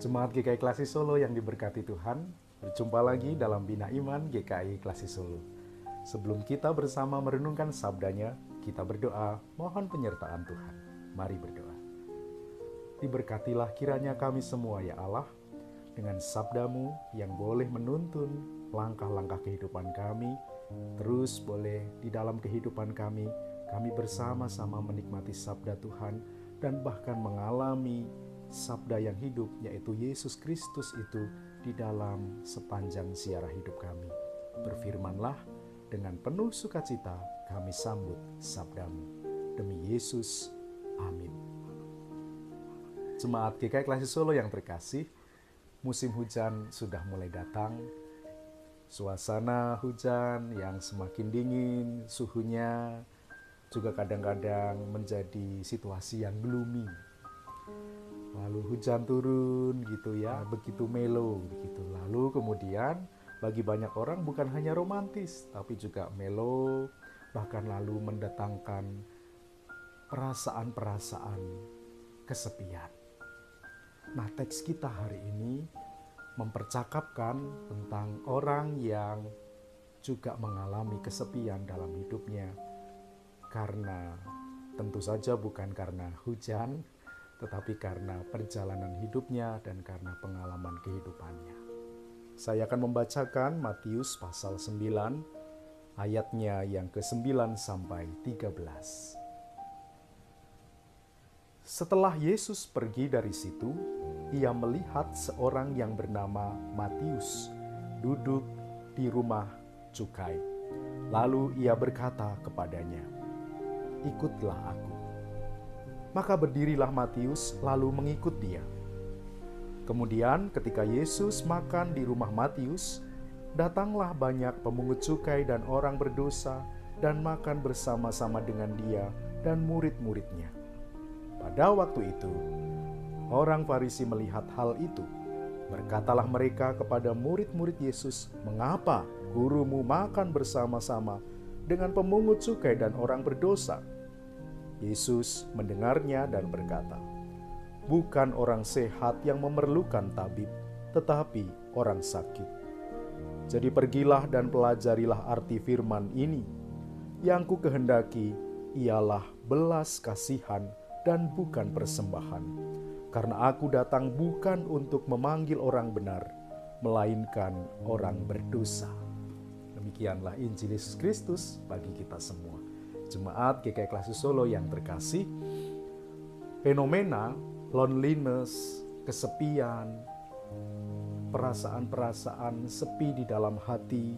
Jemaat GKI Klasi Solo yang diberkati Tuhan, berjumpa lagi dalam Bina Iman GKI Klasi Solo. Sebelum kita bersama merenungkan sabdanya, kita berdoa mohon penyertaan Tuhan. Mari berdoa. Diberkatilah kiranya kami semua ya Allah, dengan sabdamu yang boleh menuntun langkah-langkah kehidupan kami, terus boleh di dalam kehidupan kami bersama-sama menikmati sabda Tuhan dan bahkan mengalami sabda yang hidup, yaitu Yesus Kristus itu di dalam sepanjang ziarah hidup kami. Berfirmanlah, dengan penuh sukacita kami sambut sabdamu. Demi Yesus, amin. Jemaat GKI Klasi Solo yang terkasih, musim hujan sudah mulai datang. Suasana hujan yang semakin dingin, suhunya juga kadang-kadang menjadi situasi yang gloomy. Lalu hujan turun gitu ya, begitu melo begitu. Lalu kemudian bagi banyak orang bukan hanya romantis, tapi juga melo, bahkan lalu mendatangkan perasaan-perasaan kesepian. Nah, teks kita hari ini mempercakapkan tentang orang yang juga mengalami kesepian dalam hidupnya, karena tentu saja bukan karena hujan, tetapi karena perjalanan hidupnya dan karena pengalaman kehidupannya. Saya akan membacakan Matius pasal 9, ayatnya yang ke-9 sampai 13. Setelah Yesus pergi dari situ, ia melihat seorang yang bernama Matius duduk di rumah cukai. Lalu ia berkata kepadanya, "Ikutlah aku." Maka berdirilah Matius lalu mengikut dia. Kemudian ketika Yesus makan di rumah Matius, datanglah banyak pemungut cukai dan orang berdosa dan makan bersama-sama dengan dia dan murid-muridnya. Pada waktu itu, orang Farisi melihat hal itu. Berkatalah mereka kepada murid-murid Yesus, "Mengapa gurumu makan bersama-sama dengan pemungut cukai dan orang berdosa?" Yesus mendengarnya dan berkata, "Bukan orang sehat yang memerlukan tabib, tetapi orang sakit. Jadi pergilah dan pelajarilah arti firman ini. Yang ku kehendaki ialah belas kasihan dan bukan persembahan. Karena aku datang bukan untuk memanggil orang benar, melainkan orang berdosa." Demikianlah Injil Yesus Kristus bagi kita semua. Jemaat GKI Klasi Solo yang terkasih, fenomena loneliness, kesepian, perasaan-perasaan sepi di dalam hati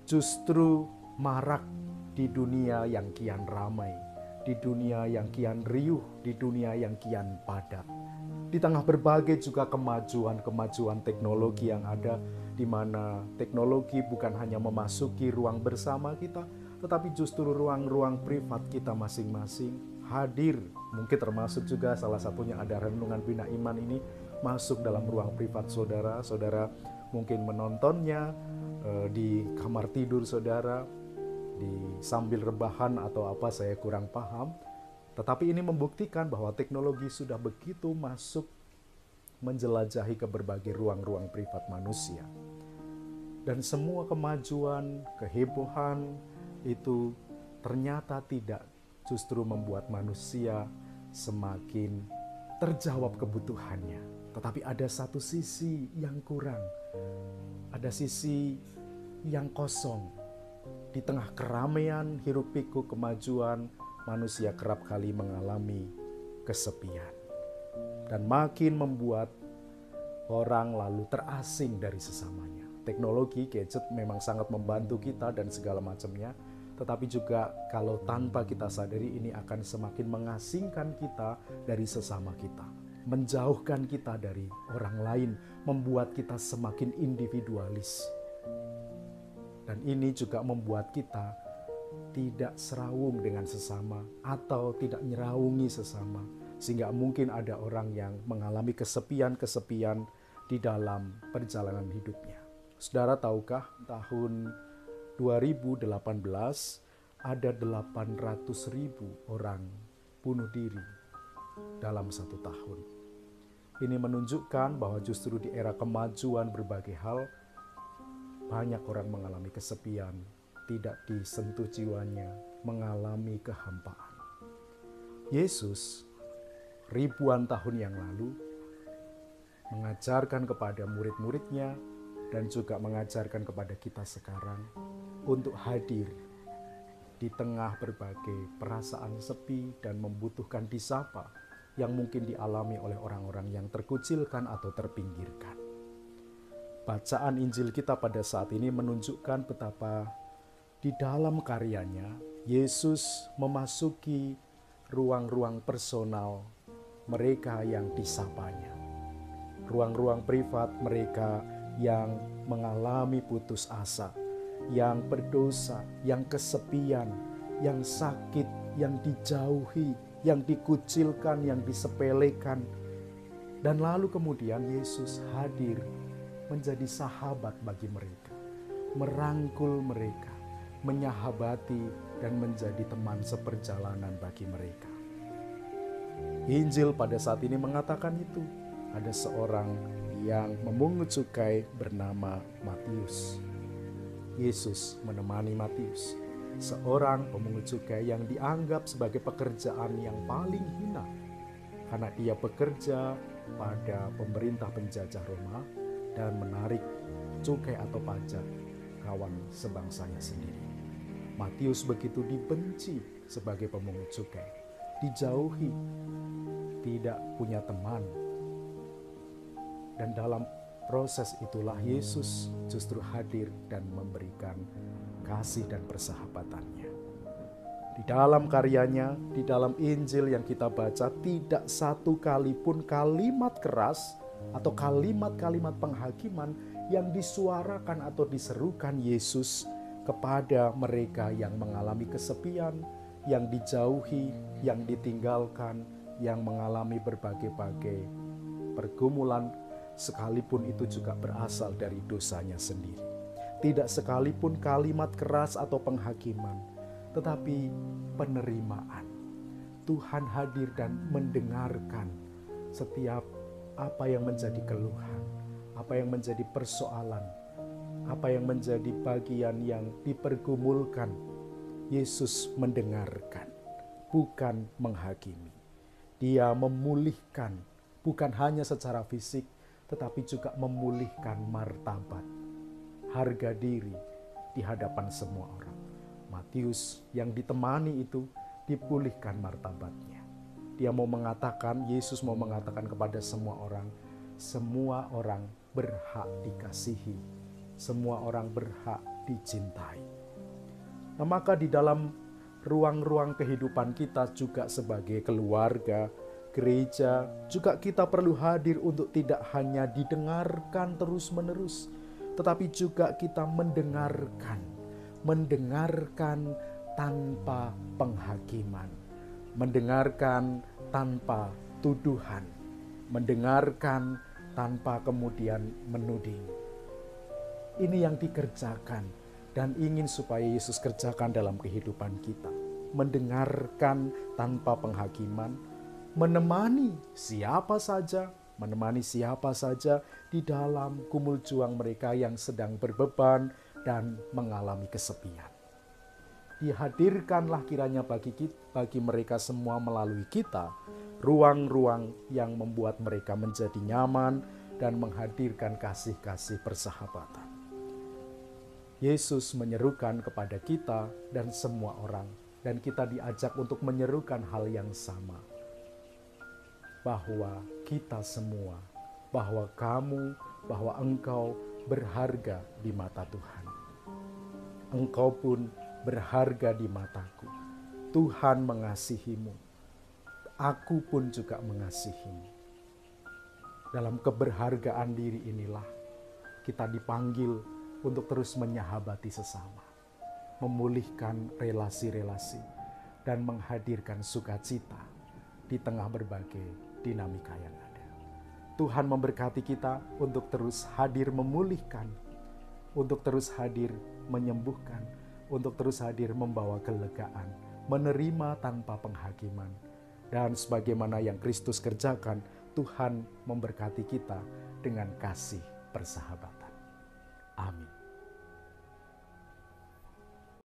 justru marak di dunia yang kian ramai, di dunia yang kian riuh, di dunia yang kian padat. Di tengah berbagai juga kemajuan teknologi yang ada, di mana teknologi bukan hanya memasuki ruang bersama kita, tetapi justru ruang-ruang privat kita masing-masing hadir. Mungkin termasuk juga salah satunya ada renungan Bina Iman ini masuk dalam ruang privat saudara. Saudara mungkin menontonnya di kamar tidur saudara, di sambil rebahan atau apa, saya kurang paham. Tetapi ini membuktikan bahwa teknologi sudah begitu masuk menjelajahi ke berbagai ruang-ruang privat manusia. Dan semua kemajuan, kehebohan itu ternyata tidak justru membuat manusia semakin terjawab kebutuhannya. Tetapi ada satu sisi yang kurang, ada sisi yang kosong. Di tengah keramaian hiruk-pikuk kemajuan, manusia kerap kali mengalami kesepian. Dan makin membuat orang lalu terasing dari sesamanya. Teknologi, gadget memang sangat membantu kita dan segala macamnya. Tetapi juga kalau tanpa kita sadari, ini akan semakin mengasingkan kita dari sesama kita. Menjauhkan kita dari orang lain, membuat kita semakin individualis. Dan ini juga membuat kita tidak serawung dengan sesama atau tidak nyeraungi sesama. Sehingga mungkin ada orang yang mengalami kesepian-kesepian di dalam perjalanan hidupnya. Saudara tahukah tahun 2018 ada 800.000 orang bunuh diri dalam satu tahun. Ini menunjukkan bahwa justru di era kemajuan berbagai hal, banyak orang mengalami kesepian, tidak disentuh jiwanya, mengalami kehampaan. Yesus ribuan tahun yang lalu mengajarkan kepada murid-muridnya dan juga mengajarkan kepada kita sekarang untuk hadir di tengah berbagai perasaan sepi dan membutuhkan disapa yang mungkin dialami oleh orang-orang yang terkucilkan atau terpinggirkan. Bacaan Injil kita pada saat ini menunjukkan betapa di dalam karyanya Yesus memasuki ruang-ruang personal mereka yang disapanya. Ruang-ruang privat mereka yang mengalami putus asa, yang berdosa, yang kesepian, yang sakit, yang dijauhi, yang dikucilkan, yang disepelekan. Dan lalu kemudian Yesus hadir menjadi sahabat bagi mereka, merangkul mereka, menyahabati dan menjadi teman seperjalanan bagi mereka. Injil pada saat ini mengatakan itu. Ada seorang yang memungut cukai bernama Matius. Yesus menemani Matius, seorang pemungut cukai yang dianggap sebagai pekerjaan yang paling hina karena ia bekerja pada pemerintah penjajah Roma dan menarik cukai atau pajak kawan sebangsanya sendiri. Matius begitu dibenci sebagai pemungut cukai, dijauhi, tidak punya teman. Dan dalam proses itulah Yesus justru hadir dan memberikan kasih dan persahabatannya. Di dalam karyanya, di dalam Injil yang kita baca, tidak satu kali pun kalimat keras atau kalimat-kalimat penghakiman yang disuarakan atau diserukan Yesus kepada mereka yang mengalami kesepian, yang dijauhi, yang ditinggalkan, yang mengalami berbagai-bagai pergumulan, sekalipun itu juga berasal dari dosanya sendiri. Tidak sekalipun kalimat keras atau penghakiman, tetapi penerimaan. Tuhan hadir dan mendengarkan setiap apa yang menjadi keluhan, apa yang menjadi persoalan, apa yang menjadi bagian yang dipergumulkan. Yesus mendengarkan, bukan menghakimi. Dia memulihkan, bukan hanya secara fisik, tetapi juga memulihkan martabat, harga diri di hadapan semua orang. Matius yang ditemani itu dipulihkan martabatnya. Dia mau mengatakan, Yesus mau mengatakan kepada semua orang berhak dikasihi, semua orang berhak dicintai. Nah, maka di dalam ruang-ruang kehidupan kita juga sebagai keluarga, gereja, juga kita perlu hadir untuk tidak hanya didengarkan terus-menerus, tetapi juga kita mendengarkan tanpa penghakiman, mendengarkan tanpa tuduhan, mendengarkan tanpa kemudian menuding. Ini yang dikerjakan dan ingin supaya Yesus kerjakan dalam kehidupan kita. Mendengarkan tanpa penghakiman, menemani siapa saja di dalam gumul juang mereka yang sedang berbeban dan mengalami kesepian. Dihadirkanlah kiranya bagi mereka semua melalui kita, ruang-ruang yang membuat mereka menjadi nyaman dan menghadirkan kasih-kasih persahabatan. Yesus menyerukan kepada kita dan semua orang, dan kita diajak untuk menyerukan hal yang sama. Bahwa kita semua, bahwa kamu, bahwa engkau berharga di mata Tuhan. Engkau pun berharga di mataku. Tuhan mengasihimu. Aku pun juga mengasihimu. Dalam keberhargaan diri inilah kita dipanggil untuk terus menyahabati sesama, memulihkan relasi-relasi, dan menghadirkan sukacita di tengah berbagai dinamika yang ada. Tuhan memberkati kita untuk terus hadir memulihkan, untuk terus hadir menyembuhkan, untuk terus hadir membawa kelegaan, menerima tanpa penghakiman. Dan sebagaimana yang Kristus kerjakan, Tuhan memberkati kita dengan kasih persahabatan. Amin.